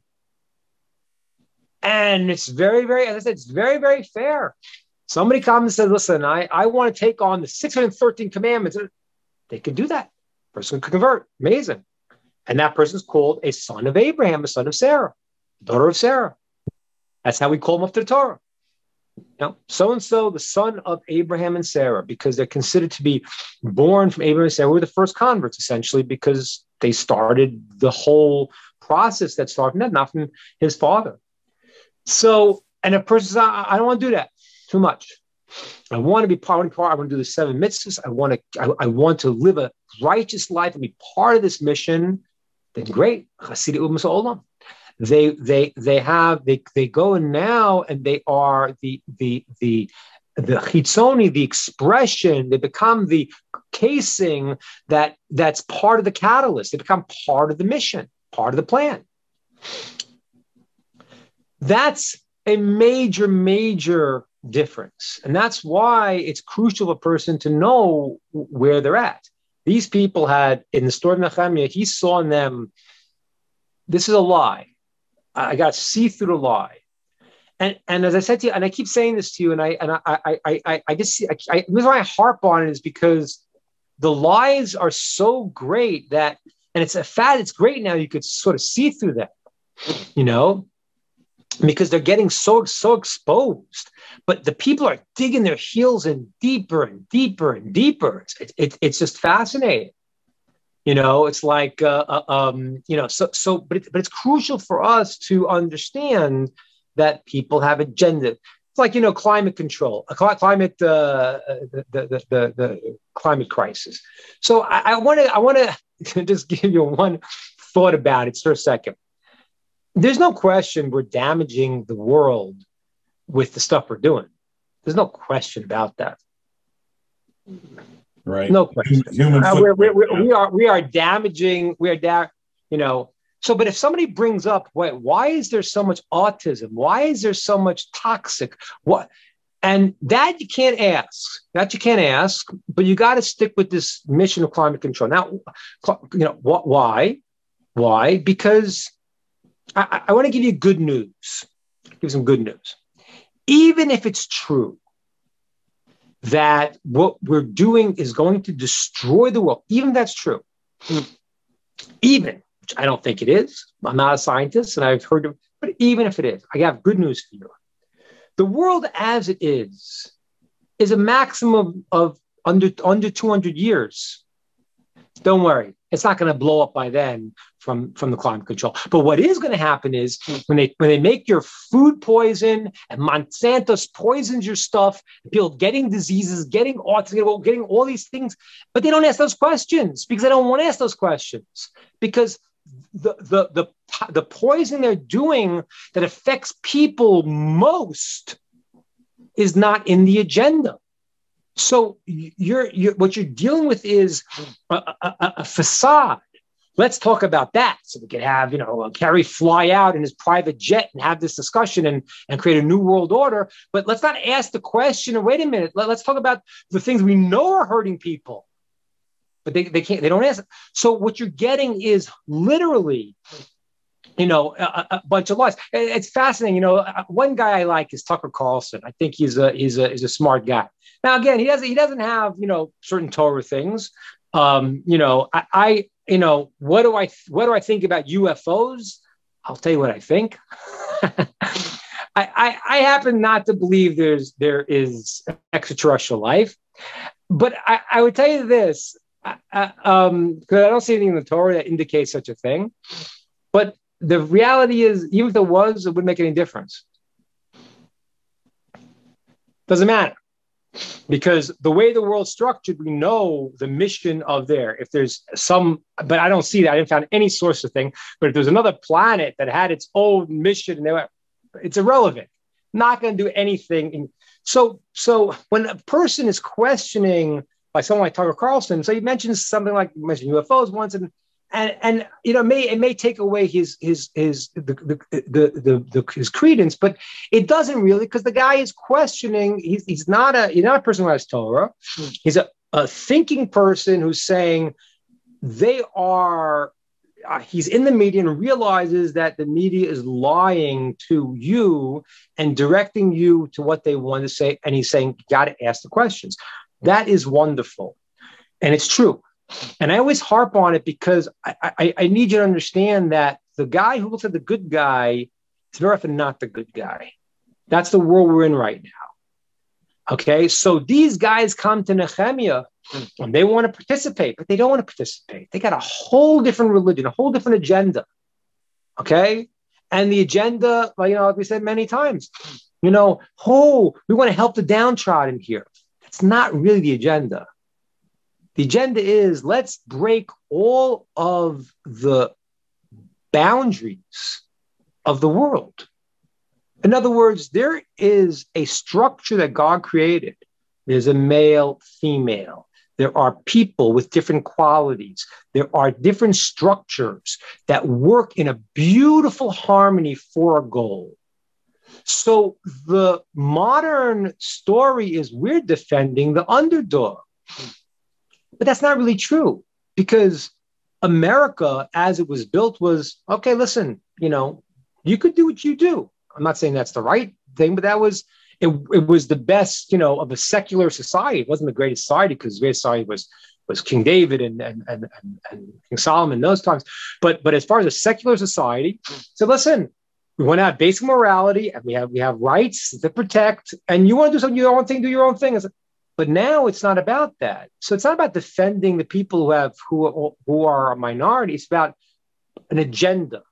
And it's very, very, as I said, it's very, very fair. Somebody comes and says, listen, I want to take on the 613 commandments. They could do that. Person could convert. Amazing. And that person is called a son of Abraham, a son of Sarah, daughter of Sarah. That's how we call them up to the Torah. So-and-so, the son of Abraham and Sarah, because they're considered to be born from Abraham and Sarah. We're the first converts, essentially, because they started the whole process that started from them, not from his father. So, and a person says, I don't want to do that. Too much. I want to be part. I want to do the 7 mitzvahs. I want to live a righteous life and be part of this mission. Then great. They go in now and they are the chitzoni, the expression. They become the casing that's part of the catalyst. They become part of the mission, part of the plan. That's a major, major difference. And that's why it's crucial for a person to know where they're at. These people had, in the story of Nehemiah, he saw in them, this is a lie. I got to see through the lie. And as I said to you, and I keep saying this to you, and I just see, the reason why I harp on it is because the lies are so great that, and it's great now, you could sort of see through them, because they're getting so exposed. But the people are digging their heels in deeper and deeper and deeper. It's just fascinating. It's like, but it's crucial for us to understand that people have agenda. It's like, climate control, the climate crisis. So I want to just give you one thought about it for a second. There's no question we're damaging the world with the stuff we're doing. There's no question about that. Right. No question. We are damaging. So, but if somebody brings up, why is there so much autism? Why is there so much toxic? What? And that you can't ask. But you got to stick with this mission of climate control. Now, why? Why? Because I want to give you good news. Give some good news. Even if it's true that what we're doing is going to destroy the world, even if that's true, which I don't think it is. I'm not a scientist, and I've heard of, but even if it is, I have good news for you. The world as it is a maximum of under 200 years. Don't worry. It's not going to blow up by then from the climate control. But what is going to happen is when they make your food poison and Monsanto poisons your stuff, people getting diseases, getting autism, getting all these things, but they don't ask those questions because they don't want to ask those questions because the poison they're doing that affects people most is not in the agenda. So what you're dealing with is a facade. Let's talk about that. So we can have, Kerry fly out in his private jet and have this discussion and create a new world order. But let's not ask the question, wait a minute, let's talk about the things we know are hurting people. But they don't ask. So what you're getting is literally, a bunch of lies. It's fascinating. One guy I like is Tucker Carlson. I think he's a smart guy. Now, again, he doesn't have, certain Torah things. What do I think about UFOs? I'll tell you what I think. I happen not to believe there is extraterrestrial life, but I would tell you this. Because I don't see anything in the Torah that indicates such a thing. But the reality is, even if there was, it wouldn't make any difference. Doesn't matter. Because the way the world's structured, we know the mission of there. If there's some, but I don't see that. I didn't find any source of thing. But if there's another planet that had its own mission, it's irrelevant. Not going to do anything. So when a person is questioning, like someone like Tucker Carlson, so he mentions something like you mentioned UFOs once, and it may take away his credence, but it doesn't really, because the guy is questioning. He's not a person who has Torah. He's a thinking person who's saying they are. He's in the media and realizes that the media is lying to you and directing you to what they want to say. And he's saying, you got to ask the questions. That is wonderful. And it's true. And I always harp on it because I need you to understand that the guy who looks at the good guy is very often not the good guy. That's the world we're in right now. Okay, so these guys come to Nehemiah and they want to participate, but they don't want to participate. They got a whole different religion, a whole different agenda. Okay, and the agenda, like we said many times, we want to help the downtrodden here. That's not really the agenda. The agenda is let's break all of the boundaries of the world. In other words, there is a structure that God created. There's a male, female. There are people with different qualities. There are different structures that work in a beautiful harmony for a goal. So the modern story is we're defending the underdog. But that's not really true, because America, as it was built, was, okay, listen, you could do what you do. I'm not saying that's the right thing, but that was, it was the best, of a secular society. It wasn't the greatest society, because the greatest society was King David and King Solomon, those times. But as far as a secular society, so listen, we want to have basic morality, and we have rights to protect, and you want to do something, your own thing, do your own thing. But now it's not about that. So it's not about defending the people who are a minority. It's about an agenda.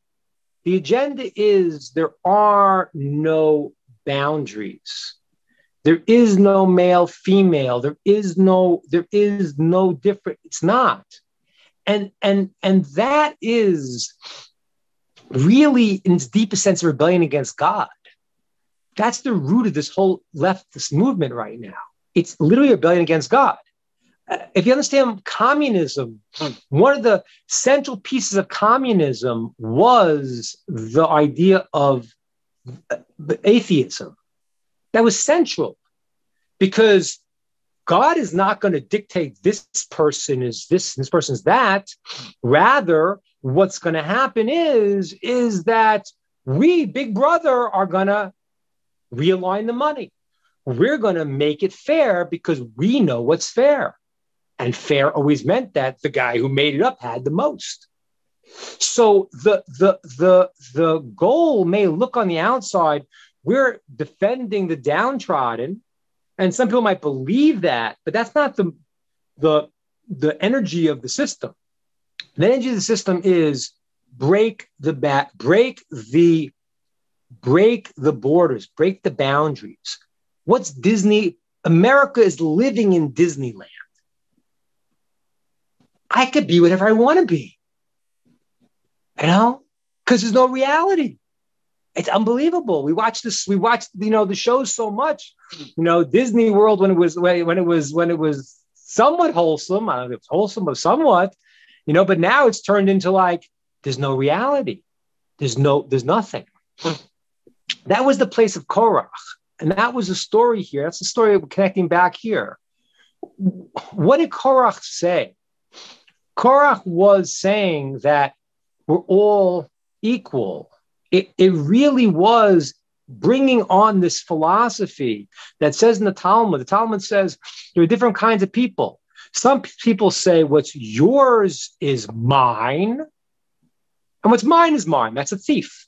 The agenda is there are no boundaries. There is no male, female. There is no different. It's not. And that is really, in its deepest sense, a rebellion against God. That's the root of this whole leftist movement right now. It's literally a rebellion against God. If you understand communism, one of the central pieces of communism was the idea of atheism. That was central, because God is not going to dictate this person is this person is that. Rather, what's going to happen is that we, Big Brother, are going to realign the money. We're going to make it fair because we know what's fair. And fair always meant that the guy who made it up had the most. So the goal may look on the outside, we're defending the downtrodden, and some people might believe that, but that's not the energy of the system. The energy of the system is break the borders, break the boundaries. What's Disney? America is living in Disneyland. I could be whatever I want to be, because there's no reality. It's unbelievable. We watched the shows so much. Disney World when it was somewhat wholesome. I don't know if it's wholesome, but somewhat. But now it's turned into like there's no reality. There's nothing. That was the place of Korach. And that was the story here. That's the story of connecting back here. What did Korach say? Korach was saying that we're all equal. It really was bringing on this philosophy that says in the Talmud says there are different kinds of people. Some people say what's yours is mine, and what's mine is mine. That's a thief,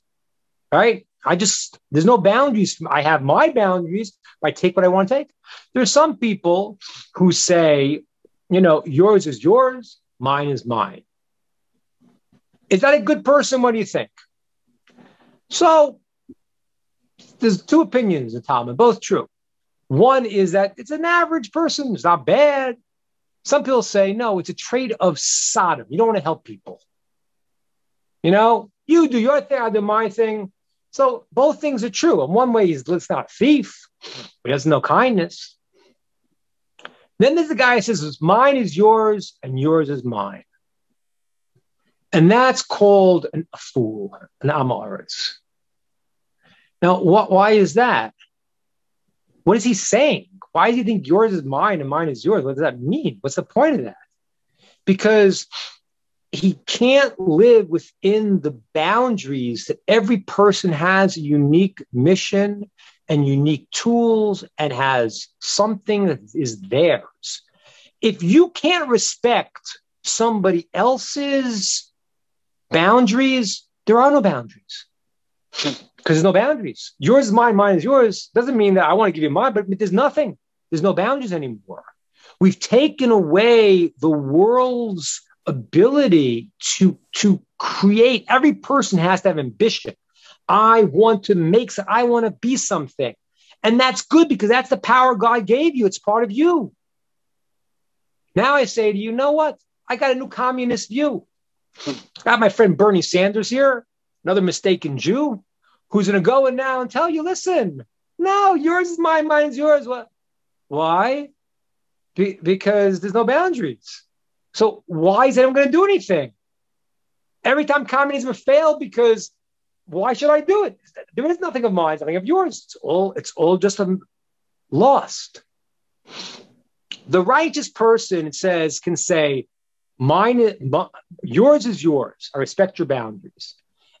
right? There's no boundaries. I have my boundaries. I take what I want to take. There's some people who say yours is yours, mine is mine. Is that a good person? What do you think? So there's two opinions in Talmud, both true. One is that it's an average person. It's not bad. Some people say, no, it's a trait of Sodom. You don't want to help people. You do your thing, I do my thing. So both things are true. In one way, he's not a thief. He doesn't know kindness. Then there's the guy who says, mine is yours and yours is mine. And that's called a fool, an Amoritz. Now, why is that? What is he saying? Why does he think yours is mine and mine is yours? What does that mean? What's the point of that? Because he can't live within the boundaries that every person has a unique mission and unique tools and has something that is theirs. If you can't respect somebody else's boundaries, there are no boundaries. Because there's no boundaries. Yours is mine, mine is yours. Doesn't mean that I want to give you mine, but there's nothing. There's no boundaries anymore. We've taken away the world's ability to create. Every person has to have ambition. I want to be something. And that's good because that's the power God gave you. It's part of you. Now I say to you, know what? I got a new communist view. I got my friend Bernie Sanders here, another mistaken Jew, who's going to go in now and tell you, listen, no, yours is mine, mine is yours. What? Why? Because there's no boundaries. So why is anyone going to do anything? Every time communism failed, because why should I do it? There is nothing of mine, nothing of yours. It's all just lost. The righteous person, it says, can say, yours is yours. I respect your boundaries.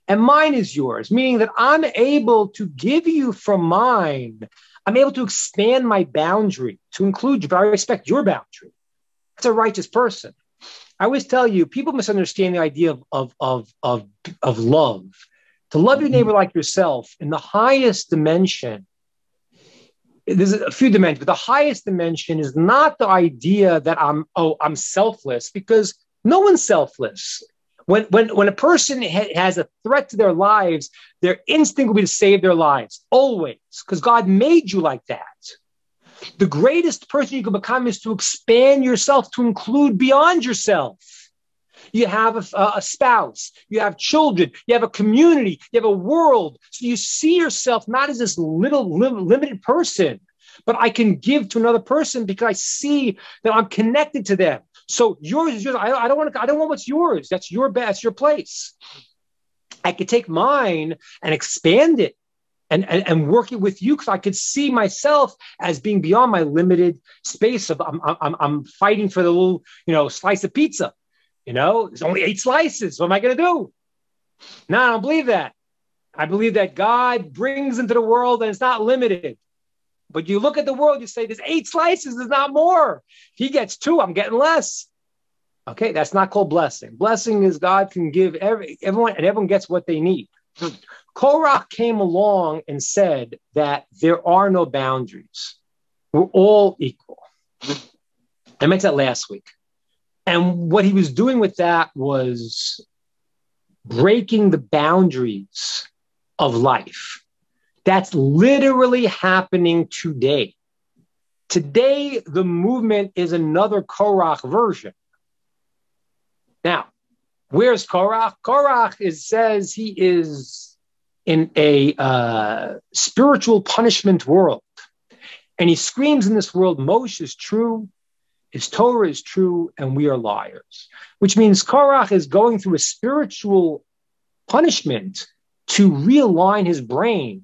And mine is yours, meaning that I'm able to give you from mine. I'm able to expand my boundary to include you, but I respect your boundary. That's a righteous person. I always tell you, people misunderstand the idea of love. To love your neighbor like yourself in the highest dimension. There's a few dimensions, but the highest dimension is not the idea that I'm selfless, because no one's selfless. When a person has a threat to their lives, their instinct will be to save their lives, always, because God made you like that. The greatest person you can become is to expand yourself to include beyond yourself. You have a spouse, you have children, you have a community, you have a world. So you see yourself not as this little limited person, but I can give to another person because I see that I'm connected to them. So yours is yours. I don't want what's yours. That's your best, your place. I could take mine and expand it and work it with you, because I could see myself as being beyond my limited space of I'm fighting for the little slice of pizza. There's only 8 slices. What am I going to do? No, I don't believe that. I believe that God brings into the world and it's not limited. But you look at the world, you say, there's 8 slices, there's not more. He gets 2, I'm getting less. Okay, that's not called blessing. Blessing is God can give everyone, and everyone gets what they need. Korach came along and said that there are no boundaries. We're all equal. I mentioned that last week. And what he was doing with that was breaking the boundaries of life. That's literally happening today. Today, the movement is another Korach version. Now, where's Korach? Korach says he is in a spiritual punishment world. And he screams in this world, Moshe is true, his Torah is true, and we are liars. Which means Korach is going through a spiritual punishment to realign his brain,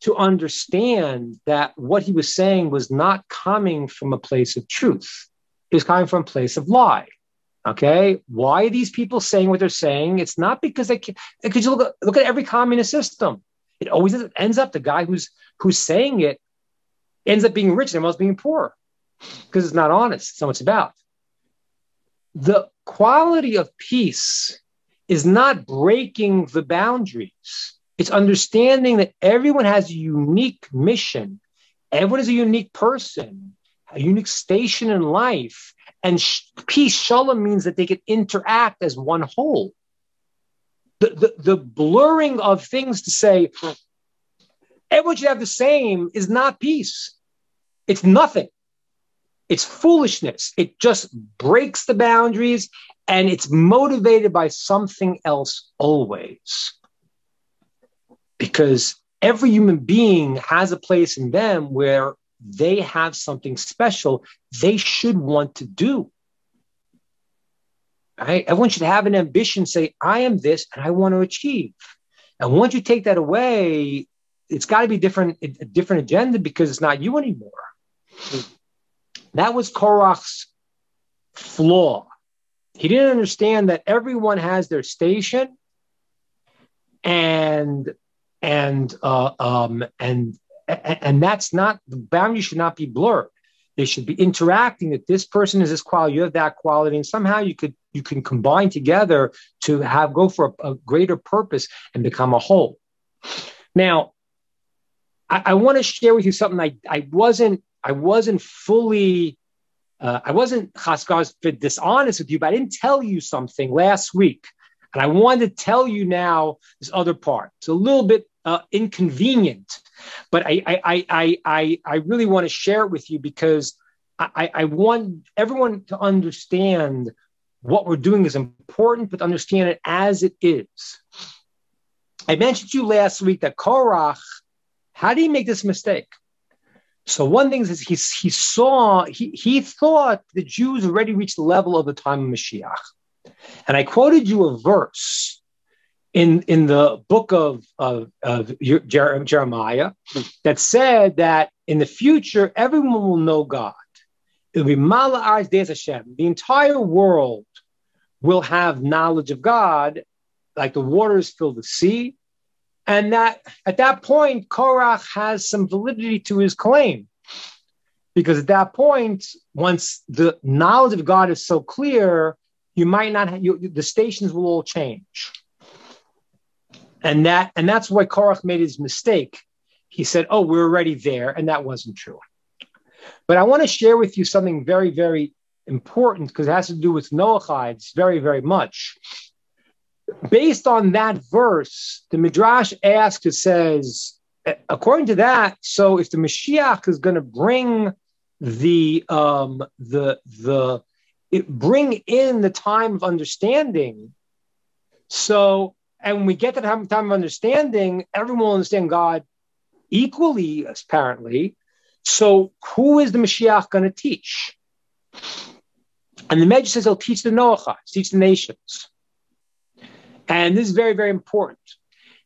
to understand that what he was saying was not coming from a place of truth. It was coming from a place of lie. Okay? Why are these people saying what they're saying? It's not because they can. Because you look at every communist system. It always ends up the guy who's saying it ends up being rich and everyone's being poor, because it's not honest. It's not what it's about. The quality of peace is not breaking the boundaries. It's understanding that everyone has a unique mission. Everyone is a unique person, a unique station in life. And peace, shalom, means that they can interact as one whole. The blurring of things to say, everyone should have the same is not peace. It's nothing. It's foolishness. It just breaks the boundaries, and it's motivated by something else always. Because every human being has a place in them where they have something special they should want to do. Right? Everyone should have an ambition, say, I am this and I want to achieve. And once you take that away, it's got to be a different agenda, because it's not you anymore. That was Korach's flaw. He didn't understand that everyone has their station, and that's not, the boundaries should not be blurred. They should be interacting, that this person is this quality, you have that quality, and somehow you can combine together to go for a greater purpose and become a whole. Now, I want to share with you something I wasn't fully, I wasn't dishonest with you, but I didn't tell you something last week. And I wanted to tell you now this other part. It's a little bit inconvenient, but I really want to share it with you, because I want everyone to understand what we're doing is important, but understand it as it is. I mentioned to you last week that Korach, how did he make this mistake? So one thing is he thought the Jews already reached the level of the time of Mashiach. And I quoted you a verse in the book of Jeremiah that said that in the future, everyone will know God. It will be Mala'arz Deis Hashem. The entire world will have knowledge of God, like the waters fill the sea. And that at that point, Korach has some validity to his claim. Because at that point, once the knowledge of God is so clear, you might not have, the stations will all change. And that's why Korach made his mistake. He said, oh, we're already there. And that wasn't true. But I want to share with you something very, very important, because it has to do with Noachides very, very much. Based on that verse, the Midrash asks, it says, according to that, so if the Mashiach is going to bring bring in the time of understanding, so, and when we get to the time of understanding, everyone will understand God equally, apparently. So who is the Mashiach going to teach? And the Medrash says he'll teach the Noachides, teach the nations. And this is very, very important.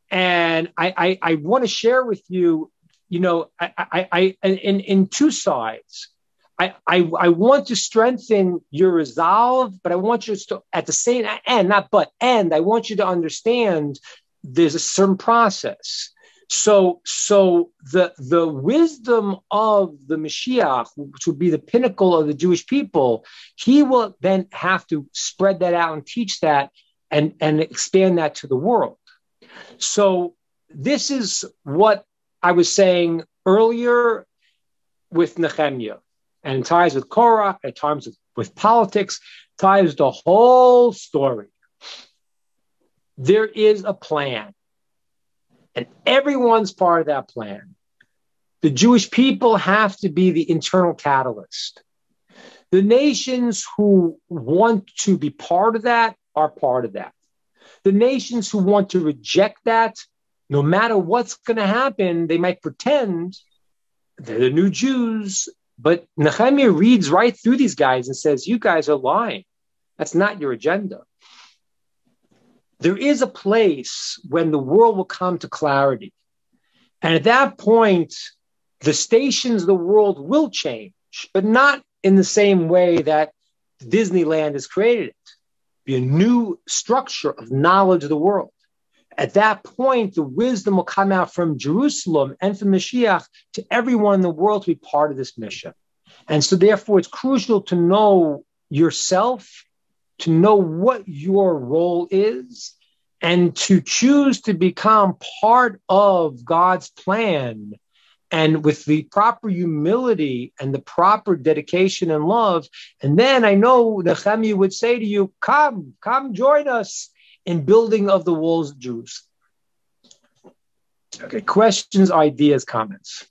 And I want to share with you, in two sides. I want to strengthen your resolve, but I want you to, at the same end, I want you to understand there's a certain process. So the wisdom of the Mashiach, which would be the pinnacle of the Jewish people, he will then have to spread that out and teach that and expand that to the world. So this is what I was saying earlier with Nehemiah, and it ties with Korach, at times with politics, ties the whole story. There is a plan, and everyone's part of that plan. The Jewish people have to be the internal catalyst. The nations who want to be part of that are part of that. The nations who want to reject that, no matter what's going to happen, they might pretend they're the new Jews, but Nehemiah reads right through these guys and says, you guys are lying. That's not your agenda. There is a place when the world will come to clarity. And at that point, the stations of the world will change, but not in the same way that Disneyland has created it. Be a new structure of knowledge of the world. At that point, the wisdom will come out from Jerusalem and from Mashiach to everyone in the world to be part of this mission. And so therefore, it's crucial to know yourself, to know what your role is, and to choose to become part of God's plan and with the proper humility and the proper dedication and love. And then I know Nehemiah would say to you, come join us in building of the walls of Jerusalem. Okay, questions, ideas, comments?